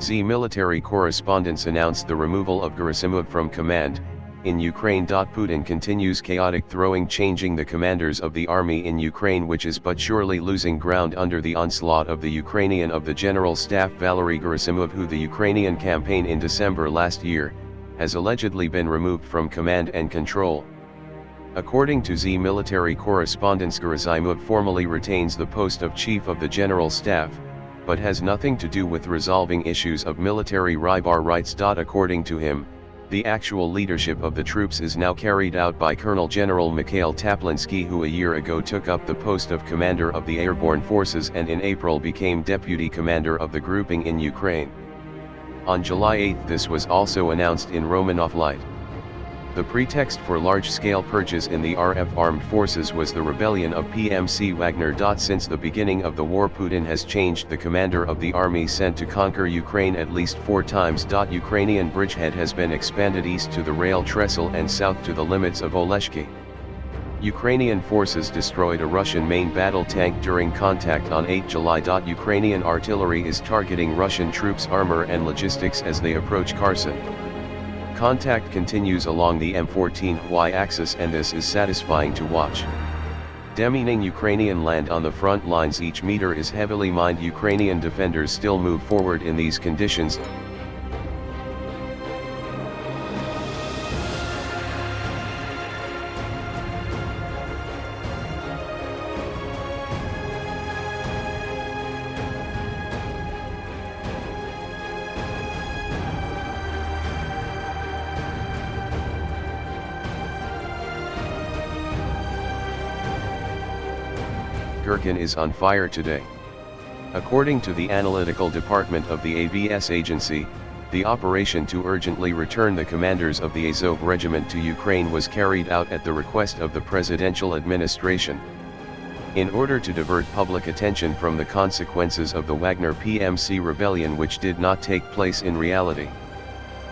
Z military correspondents announced the removal of Gerasimov from command, in Ukraine. Putin continues chaotic throwing, changing the commanders of the army in Ukraine, which is but surely losing ground under the onslaught of the Ukrainian of the General Staff Valery Gerasimov, who the Ukrainian campaign in December last year, has allegedly been removed from command and control. According to Z military correspondents, Gerasimov formally retains the post of Chief of the General Staff, but has nothing to do with resolving issues of military rights. According to him, the actual leadership of the troops is now carried out by Colonel General Mikhail Taplinsky, who a year ago took up the post of Commander of the Airborne Forces and in April became Deputy Commander of the grouping in Ukraine. On July 8 this was also announced in Romanov Light. The pretext for large-scale purges in the RF armed forces was the rebellion of PMC Wagner. Since the beginning of the war, Putin has changed the commander of the army sent to conquer Ukraine at least 4 times. Ukrainian bridgehead has been expanded east to the rail trestle and south to the limits of Oleshki. Ukrainian forces destroyed a Russian main battle tank during contact on 8 July. Ukrainian artillery is targeting Russian troops' armor and logistics as they approach Kherson. Contact continues along the M14 y-axis, and this is satisfying to watch. Demining Ukrainian land on the front lines, each meter is heavily mined. Ukrainian defenders still move forward in these conditions. Gherkin is on fire today. According to the analytical department of the ABS agency, the operation to urgently return the commanders of the Azov regiment to Ukraine was carried out at the request of the presidential administration. In order to divert public attention from the consequences of the Wagner PMC rebellion, which did not take place in reality.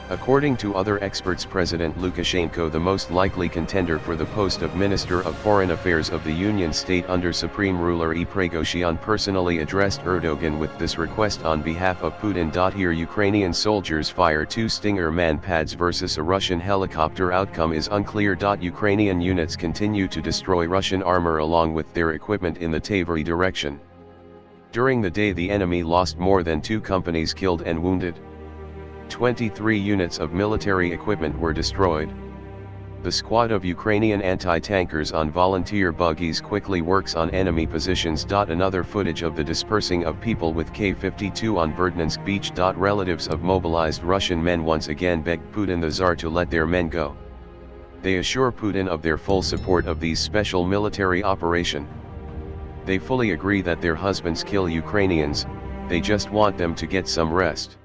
According to other experts, President Lukashenko, the most likely contender for the post of Minister of Foreign Affairs of the Union State under Supreme Ruler Prigozhin, personally addressed Erdogan with this request on behalf of Putin. Here Ukrainian soldiers fire 2 Stinger manpads versus a Russian helicopter. Outcome is unclear. Ukrainian units continue to destroy Russian armor along with their equipment in the Tavri direction. During the day the enemy lost more than 2 companies killed and wounded. 23 units of military equipment were destroyed. The squad of Ukrainian anti-tankers on volunteer buggies quickly works on enemy positions. Another footage of the dispersing of people with K-52 on Berdyansk beach. Relatives of mobilized Russian men once again begged Putin the Tsar to let their men go. They assure Putin of their full support of these special military operation. They fully agree that their husbands kill Ukrainians, they just want them to get some rest.